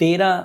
13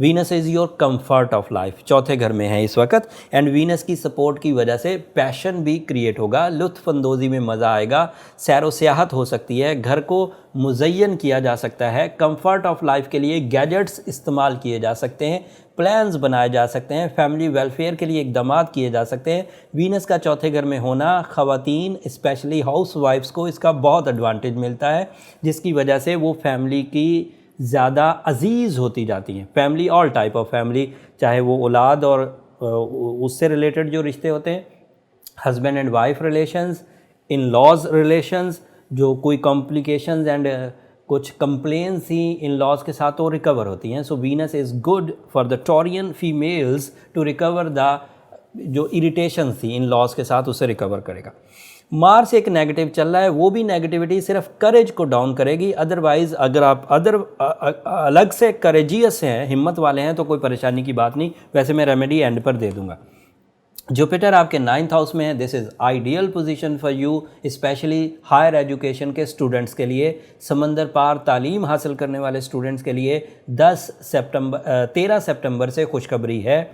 Venus is your comfort of life, چوتھے گھر میں ہے اس وقت، اینڈ وینس کی سپورٹ کی وجہ سے پیشن بھی کریٹ ہوگا، لطف اندوزی میں مزہ آئے گا، سیر و سیاحت ہو سکتی ہے، گھر کو مزین کیا جا سکتا ہے، کمفرٹ آف لائف کے لیے گیجٹس استعمال کیے جا سکتے ہیں، پلانز بنائے جا سکتے ہیں، فیملی ویلفیئر کے لیے اقدامات کیے جا سکتے ہیں۔ وینس کا چوتھے گھر میں ہونا خواتین اسپیشلی ہاؤس وائفز کو اس کا بہت ایڈوانٹیج ملتا ہے، جس کی وجہ سے وہ فیملی کی زیادہ عزیز ہوتی جاتی ہیں۔ Family, all type of family, چاہے وہ اولاد اور اس سے ریلیٹڈ جو رشتے ہوتے ہیں، husband and wife relations, in-laws relations, جو کوئی کمپلیکیشنز اینڈ کچھ کمپلینس ہی ان لاز کے ساتھ وہ ریکور ہوتی ہیں۔ سو وینس از گڈ فار دا ٹورین فیمیلز ٹو ریکور دا جو اریٹیشنز تھی ان لاز کے ساتھ، اسے ریکور کرے گا۔ مارس ایک نیگیٹو چل رہا ہے، وہ بھی نیگیٹیوٹی صرف کریج کو ڈاؤن کرے گی، ادروائز اگر آپ الگ سے کریجیس ہیں، ہمت والے ہیں، تو کوئی پریشانی کی بات نہیں، ویسے میں ریمیڈی اینڈ پر دے دوں گا۔ جوپیٹر آپ کے 9th ہاؤس میں ہے، this is ideal position for you, especially higher education کے اسٹوڈنٹس کے لیے، سمندر پار تعلیم حاصل کرنے والے اسٹوڈنٹس کے لیے 13 سپٹمبر سے خوشخبری ہے۔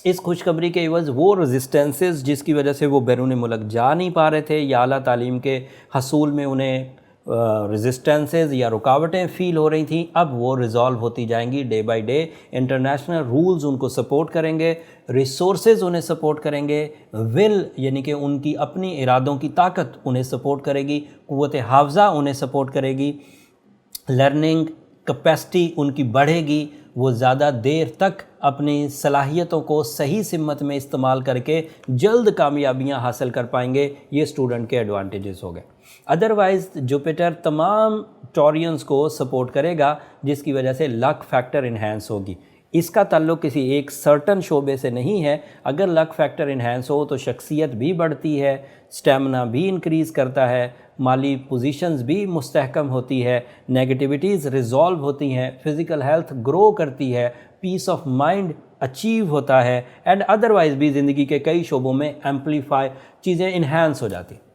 اس خوشخبری کے عوض وہ رزسٹنسز جس کی وجہ سے وہ بیرون ملک جا نہیں پا رہے تھے یا اعلیٰ تعلیم کے حصول میں انہیں رزسٹنسز یا رکاوٹیں فیل ہو رہی تھیں، اب وہ ریزالو ہوتی جائیں گی day by day. International rules ان کو سپورٹ کریں گے، ریسورسز انہیں سپورٹ کریں گے، ول یعنی کہ ان کی اپنی ارادوں کی طاقت انہیں سپورٹ کرے گی، قوت حافظہ انہیں سپورٹ کرے گی، لرننگ کیپیسٹی ان کی بڑھے گی، وہ زیادہ دیر تک اپنی صلاحیتوں کو صحیح سمت میں استعمال کر کے جلد کامیابیاں حاصل کر پائیں گے۔ یہ اسٹوڈنٹ کے ایڈوانٹیجز ہو گئے۔ ادروائز جوپیٹر تمام ٹورینز کو سپورٹ کرے گا، جس کی وجہ سے لک فیکٹر انہینس ہوگی۔ اس کا تعلق کسی ایک سرٹن شعبے سے نہیں ہے، اگر لک فیکٹر انہینس ہو تو شخصیت بھی بڑھتی ہے، سٹیمنا بھی انکریز کرتا ہے، مالی پوزیشنز بھی مستحکم ہوتی ہے، نیگیٹیوٹیز ریزالو ہوتی ہیں، فزیکل ہیلتھ گرو کرتی ہے، پیس آف مائنڈ اچیو ہوتا ہے، اینڈ ادروائز بھی زندگی کے کئی شعبوں میں ایمپلیفائی چیزیں انہینس ہو جاتی ہیں۔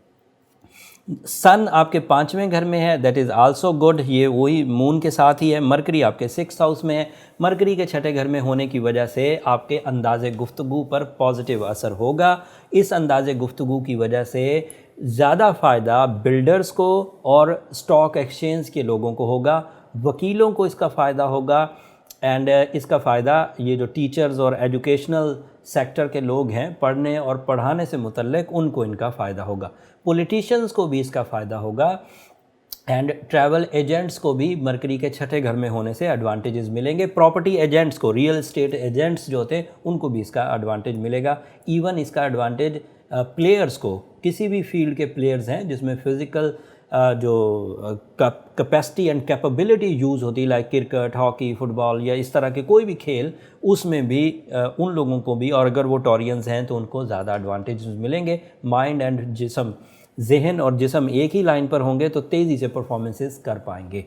سن آپ کے 5ویں گھر میں ہے، دیٹ از آلسو گڈ، یہ وہی مون کے ساتھ ہی ہے۔ مرکری آپ کے 6th ہاؤس میں ہے، مرکری کے 6ٹھے گھر میں ہونے کی وجہ سے آپ کے انداز گفتگو پر پازیٹیو اثر ہوگا۔ اس انداز گفتگو کی وجہ سے زیادہ فائدہ بلڈرز کو اور اسٹاک ایکسچینج کے لوگوں کو ہوگا، وکیلوں کو اس کا فائدہ ہوگا، اینڈ اس کا فائدہ یہ جو ٹیچرز اور ایجوکیشنل سیکٹر کے لوگ ہیں، پڑھنے اور پڑھانے سے متعلق، ان کو ان کا فائدہ ہوگا۔ پولیٹیشنز کو بھی اس کا فائدہ ہوگا، اینڈ ٹریول ایجنٹس کو بھی مرکری کے 6ٹھے گھر میں ہونے سے ایڈوانٹیجز ملیں گے۔ پراپرٹی ایجنٹس کو، ریئل اسٹیٹ ایجنٹس جو ہوتے ہیں، ان کو بھی اس کا ایڈوانٹیج ملے گا۔ ایون اس کا ایڈوانٹیج پلیئرز کو، کسی بھی فیلڈ کے پلیئرز ہیں جس میں فزیکل جو کیپیسٹی اینڈ کیپیبلٹی یوز ہوتی ہے، لائک کرکٹ، ہاکی، فٹ بال یا اس طرح کے کوئی بھی کھیل، اس میں بھی ان لوگوں کو بھی، اور اگر وہ ٹورینز ہیں تو ان کو زیادہ ایڈوانٹیجز ملیں گے۔ مائنڈ اینڈ جسم، ذہن اور جسم ایک ہی لائن پر ہوں گے تو تیزی سے پرفارمنسز کر پائیں گے۔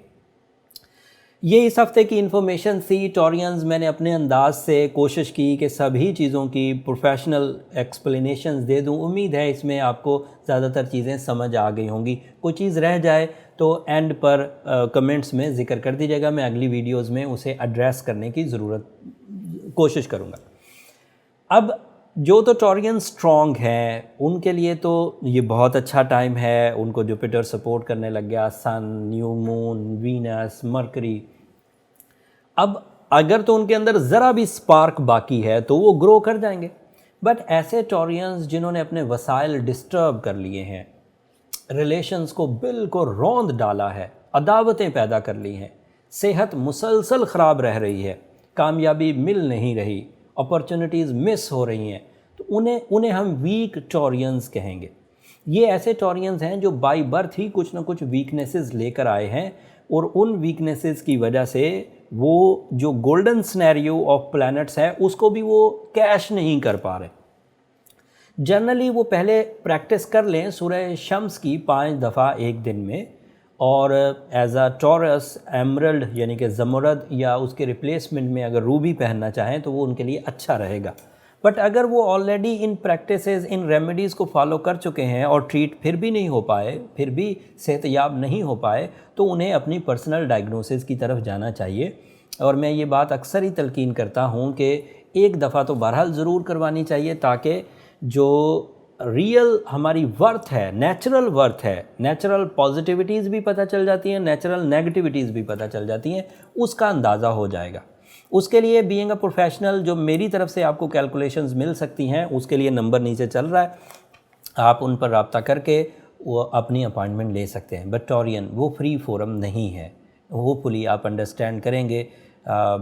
یہ اس ہفتے کی انفارمیشن تھی ٹورینز۔ میں نے اپنے انداز سے کوشش کی کہ سبھی چیزوں کی پروفیشنل ایکسپلینیشنز دے دوں، امید ہے اس میں آپ کو زیادہ تر چیزیں سمجھ آ گئی ہوں گی۔ کوئی چیز رہ جائے تو اینڈ پر کمنٹس میں ذکر کر دیجیے گا، میں اگلی ویڈیوز میں اسے ایڈریس کرنے کی کوشش کروں گا۔ اب جو تو ٹورین سٹرونگ ہیں ان کے لیے تو یہ بہت اچھا ٹائم ہے، ان کو جوپیٹر سپورٹ کرنے لگ گیا، سن، نیو مون، وینس، مرکری۔ اب اگر تو ان کے اندر ذرا بھی سپارک باقی ہے تو وہ گرو کر جائیں گے، بٹ ایسے ٹورینز جنہوں نے اپنے وسائل ڈسٹرب کر لیے ہیں، ریلیشنز کو بالکل روند ڈالا ہے، عداوتیں پیدا کر لی ہیں، صحت مسلسل خراب رہ رہی ہے، کامیابی مل نہیں رہی، اپرچونٹیز مس ہو رہی ہیں، تو انہیں ہم ویک ٹورینز کہیں گے۔ یہ ایسے ٹورینز ہیں جو بائی برتھ ہی کچھ نہ کچھ ویکنیسز لے کر آئے ہیں، اور ان ویکنیسز کی وجہ سے وہ جو گولڈن سنیریو آف پلانٹس ہے اس کو بھی وہ کیش نہیں کر پا رہے۔ جنرلی وہ پہلے پریکٹس کر لیں سورہ شمس کی 5 دفعہ ایک دن میں، اور ایز اے ٹورس ایمرلڈ یعنی کہ زمرد یا اس کے ریپلیسمنٹ میں اگر روبی پہننا چاہیں تو وہ ان کے لیے اچھا رہے گا۔ بٹ اگر وہ آلریڈی ان پریکٹسز، ان ریمیڈیز کو فالو کر چکے ہیں اور ٹریٹ پھر بھی نہیں ہو پائے، پھر بھی صحت یاب نہیں ہو پائے، تو انہیں اپنی پرسنل ڈائگنوسس کی طرف جانا چاہیے۔ اور میں یہ بات اکثر ہی تلقین کرتا ہوں کہ ایک دفعہ تو بہرحال ضرور کروانی چاہیے، تاکہ جو ریئل ہماری ورتھ ہے، نیچرل ورتھ ہے، نیچرل پازیٹیوٹیز بھی پتہ چل جاتی ہیں، نیچرل نیگیٹیوٹیز بھی پتہ چل جاتی ہیں، اس کا اندازہ ہو جائے گا۔ اس کے لیے بینگ اے پروفیشنل جو میری طرف سے آپ کو کیلکولیشنز مل سکتی ہیں، اس کے لیے نمبر نیچے چل رہا ہے، آپ ان پر رابطہ کر کے وہ اپنی اپائنٹمنٹ لے سکتے ہیں۔ بٹ ٹورین وہ فری فورم نہیں ہے، ہوپ فلی آپ انڈرسٹینڈ کریں گے،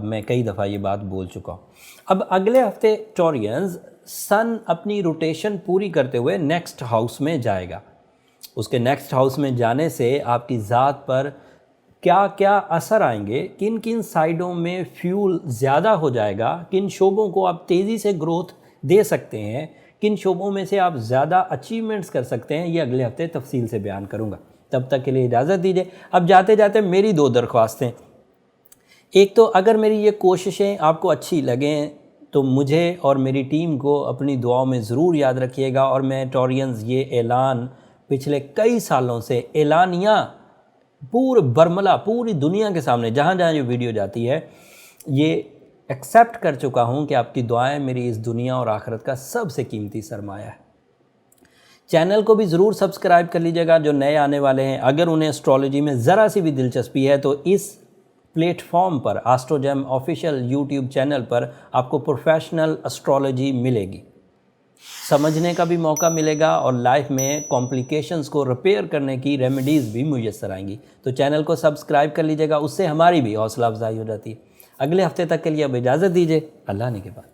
میں کئی دفعہ یہ بات بول چکا ہوں۔ اب اگلے ہفتے ٹورینز سن اپنی روٹیشن پوری کرتے ہوئے نیکسٹ ہاؤس میں جائے گا۔ اس کے نیکسٹ ہاؤس میں جانے سے آپ کی ذات پر کیا کیا اثر آئیں گے، کن کن سائڈوں میں فیول زیادہ ہو جائے گا، کن شعبوں کو آپ تیزی سے گروتھ دے سکتے ہیں، کن شعبوں میں سے آپ زیادہ اچیومنٹس کر سکتے ہیں، یہ اگلے ہفتے تفصیل سے بیان کروں گا۔ تب تک کے لیے اجازت دیجیے۔ اب جاتے جاتے میری 2 درخواستیں، ایک تو اگر میری یہ کوششیں آپ کو اچھی لگیں تو مجھے اور میری ٹیم کو اپنی دعاؤں میں ضرور یاد رکھیے گا، اور میں ٹورینز یہ اعلان پچھلے کئی سالوں سے اعلانیہ پورے برملا پوری دنیا کے سامنے جہاں جہاں یہ ویڈیو جاتی ہے یہ ایکسیپٹ کر چکا ہوں کہ آپ کی دعائیں میری اس دنیا اور آخرت کا سب سے قیمتی سرمایہ ہے۔ چینل کو بھی ضرور سبسکرائب کر لیجیے گا جو نئے آنے والے ہیں۔ اگر انہیں اسٹرالوجی میں ذرا سی بھی دلچسپی ہے تو اس پلیٹ فارم پر آسٹرو جیم آفیشیل یوٹیوب چینل پر آپ کو پروفیشنل اسٹرالوجی ملے گی، سمجھنے کا بھی موقع ملے گا، اور لائف میں کمپلیکیشنز کو ریپیئر کرنے کی ریمیڈیز بھی میسر آئیں گی۔ تو چینل کو سبسکرائب کر لیجیے گا، اس سے ہماری بھی حوصلہ افزائی ہو جاتی ہے۔ اگلے ہفتے تک کے لیے اب اجازت دیجیے، اللہ نے کے بعد۔